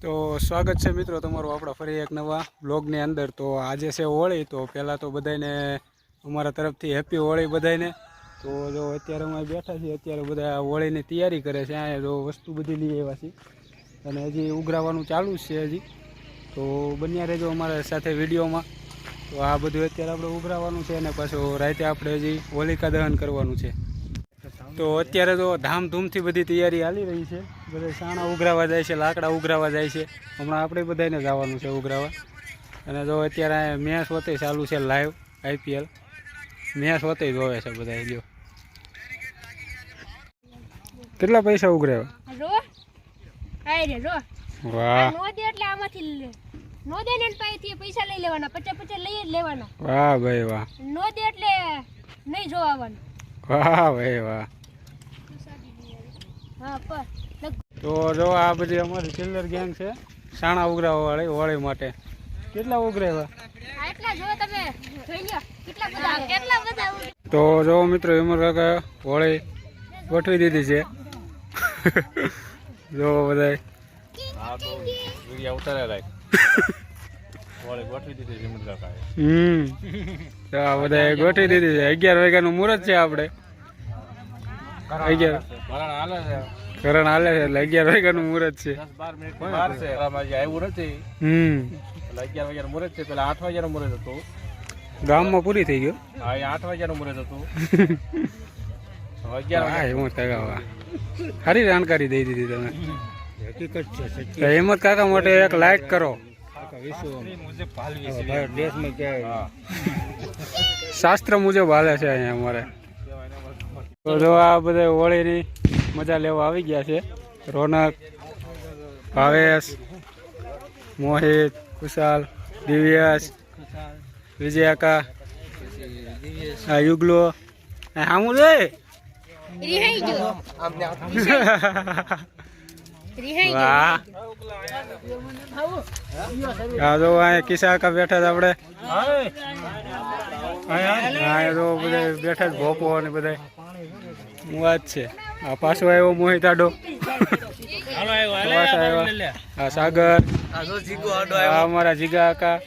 તો સ્વાગત છે મિત્રો તમારું આપણા ફરી એક નવા બ્લોગની અંદર। તો આજે છે હોળી, તો પહેલાં તો બધાને અમારા તરફથી હેપી હોળી બધાને। તો જો અત્યારે અમે બેઠા છીએ, અત્યારે બધા હોળીની તૈયારી કરે છે। અહીંયા જો વસ્તુ બધી લઈ આવ્યા છે અને હજી ઉઘરાવાનું ચાલુ જ છે હજી। તો બન્યા રહેજો અમારા સાથે વિડીયોમાં। તો આ બધું અત્યારે આપણે ઉઘરાવાનું છે અને પાછું રાતે આપણે હજી હોલિકા દહન કરવાનું છે। તો અત્યારે તો ધામધૂમથી બધી તૈયારી ચાલી રહી છે। બધા સાણા ઉઘરાવા જાય છે, લાકડા ઉઘરાવા જાય છે। હમણાં આપણે બધાને જવાનું છે ઉઘરાવા। અને જો અત્યારે મેચ હોતે ચાલુ છે, લાઈવ IPL મેચ હોતે જોવે છે બધા। જો કેટલા પૈસા ઉઘરાવ્યા? વાહ પૈસા લઈ લેવાના, 50 લઈ જ લેવાના। વાહ ભાઈ વાહ, નો દે એટલે નહીં જોવાનું। વાહ ભાઈ વાહ। હા પર તો જો આ બધી અમારી ચિલ્લર ગેંગ છે સાણા ઉઘરાવા વાળી હોળી માટે। કેટલા ઉઘરાવ્યા? આટલા જો તમે જોઈ લ્યો કેટલા બધા તો જો મિત્રો હિમર કાકા હોળી ગોઠવી દીધી છે। જો બધા તો આ બધા ગોઠવી દીધી છે। 11 વાગ્યાનું મુહૂર્ત છે આપણે। 11 કરણ હાલે છે એટલે 11 વાગ્યાનું મુહૂર્ત છે। 8 વાગ્યાનું મુહૂર્ત હતું ગામમાં પૂરી થઈ ગયું। 8 વાગ્યાનું મુહૂર્ત હતું। સારી જાણકારી દઈ દીધી તમે। હિંમત કાકા માટે એક લાઈક કરો। શાસ્ત્ર મુજબ હાલે છે અહીંયા અમારે। તો જો આ બધા હોળીની મજા લેવા આવી ગયા છે। રોનક, ભાવેશ, મોહિત, કુશાલ, દિવ્યાસ, વિજયાકા, આ યુગલો હામું જોઈ વાહ। આ જો અહીંયા કિસ્સા કા બેઠા હતા આપણે। અહીંયા તો બધા બેઠા જ ભોપો અને બધા વાત છે। આ પાછો આવ્યો મોહિત આડો, આ સાગર, આ અમારા જીગા કાકા,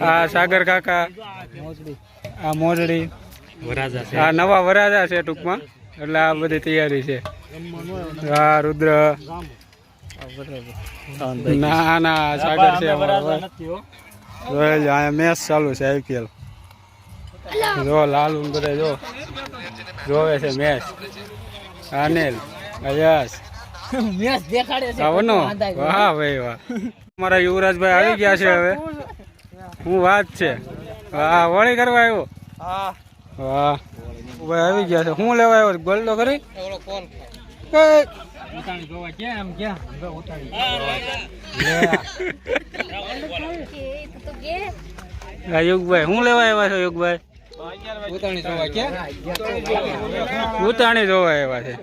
આ સાગર કાકા, આ મોજડી, આ નવા વરાજા છે ટૂંકમાં, એટલે આ બધી તૈયારી છે। આ રુદ્ર, ના ના સાગર છે અહીંયા મેચ ચાલુ છે IPL। જો લાલુ બધા જો જોવે છે મેચ। અનિલ, અયસ મેચ દેખાડે છે આવનો। વાહ ભાઈ વાહ, અમારા યુવરાજભાઈ આવી ગયા છે। હવે હું વાત છે, વાહ હોળી કરવા આવ્યો। વાહ ભાઈ આવી ગયા છે। શું લેવા આવ્યો? ગોલ્ડો કરી યુગભાઈ શું લેવા આવ્યા છો? યુગભાઈ ઉતાણી જોવા આવ્યા છે।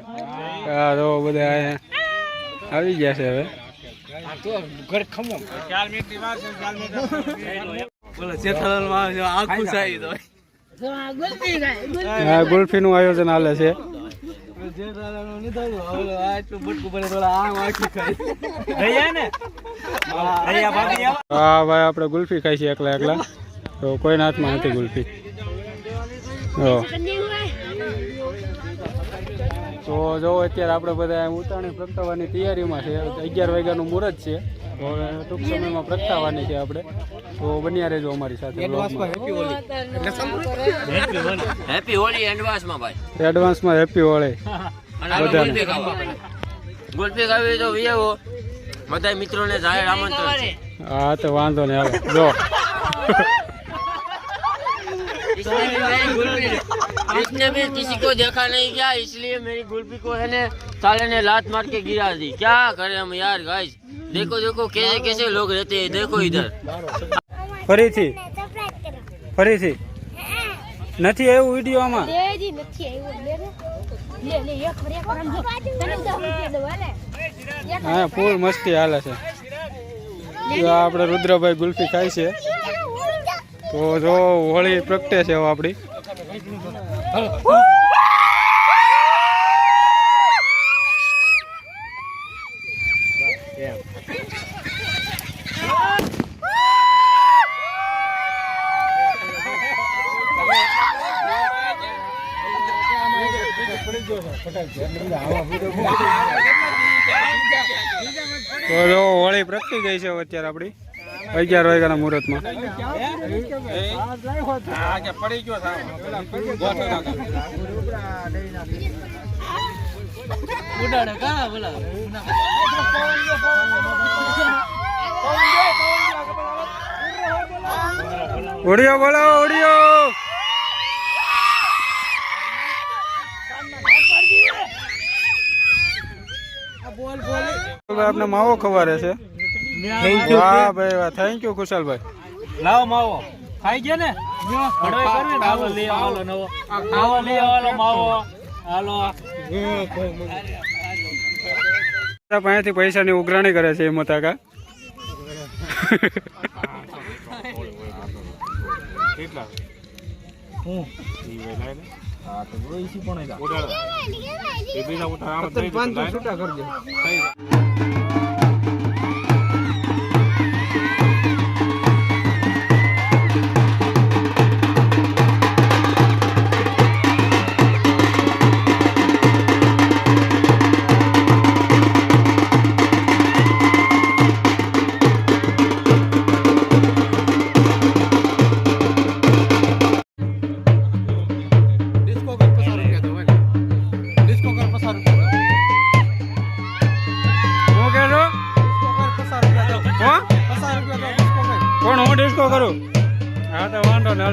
હા તો બધા આવી ગયા છે હવે। ગુલ્ફી નું આયોજન હાલે છે। હા ભાઈ આપણે ગુલ્ફી ખાઈ છીએ એકલા એકલા, તો કોઈના હાથમાં નથી ગુલ્ફી। તો જો અત્યારે આપણે બધા ઉતાણી પ્રગટાવવાની તૈયારીમાં છે। 11 વાગ્યાનું મુહૂર્ત છે, તો ટૂંક સમયમાં પ્રગટાવવાની છે આપણે। તો બન્યા રહેજો અમારી સાથે। હેપી હોળી એડવાન્સમાં ભાઈ, એડવાન્સમાં હેપી હોળી બધાને। ગુલ્ફી ખાવી તો વિયાવો બધા મિત્રોને જાહેર આમંત્રણ છે। હા તો વાંધો નહીં, હાલો જો इसने भी किसी को देखा नहीं क्या, इसलिए मेरी गुल्फी को है ने साले ने लात मार के गिरा दी। क्या करें हम यार गाइस, देखो देखो कैसे कैसे लोग रहते हैं, देखो इधर। ફરીથી નથી આવ્યું વિડીયોમાં? હા ફૂલ મસ્તી હાલે છે। આપણે રુદ્રભાઈ ગુલ્ફી ખાય છે। તો જો હોળી પ્રગટે છે આપણી। તો જો હોળી પ્રગટી ગઈ છે અત્યારે આપણી 11 વાગ્યાના મુહૂર્તમાં. પડી ગયો ઓડિયો બોલાવો, ઓડિયો. આપને માવો ખવારે છે. વાહ ભાઈ વાહ, થેન્ક યુ કુશાલભાઈ. લાવો માવો ખાઈ ગયા ને માવો લઈ આવો નવો માવો લઈ આવો માવો હાલો પાસેથી પૈસાની ઉઘરાણી કરે છે હિંમત કાકા. કોણ હું ડિસ્કો કરું? હા તો વાંધો ને.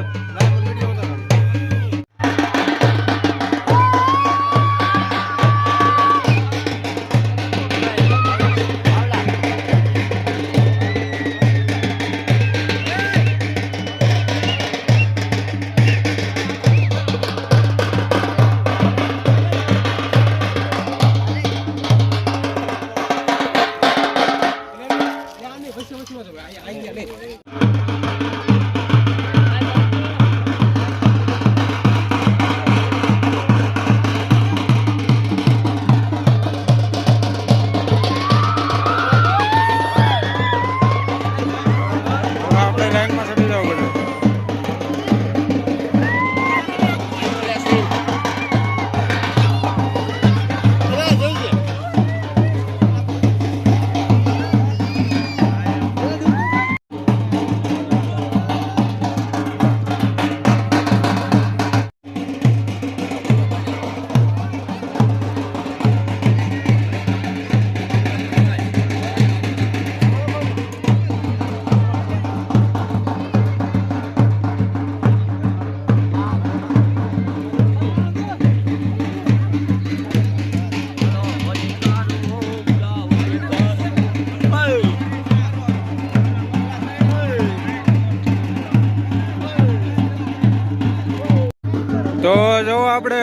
તો જો આપણે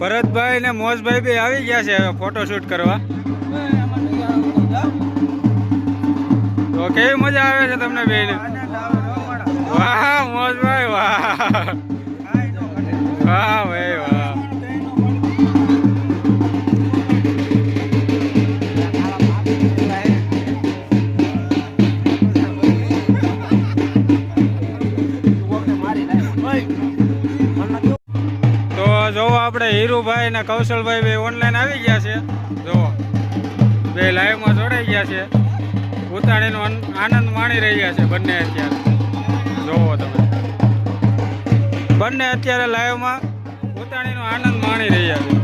ભરતભાઈ ને મોજભાઈ બી આવી ગયા છે ફોટોશૂટ કરવા. તો કેવી મજા આવે છે તમને બેને? વાહ મોજભાઈ વાહ, વાહ ભાઈ વાહ. જો આપણે હીરુભાઈ ને કૌશલભાઈ બે ઓનલાઈન આવી ગયા છે. જો બે લાઈવમાં જોડાઈ ગયા છે, ઉતાણીનો આનંદ માણી રહ્યા છે બંને અત્યારે. જોવો તમે, બંને અત્યારે લાઈવમાં ઉતાણીનો આનંદ માણી રહ્યા છે.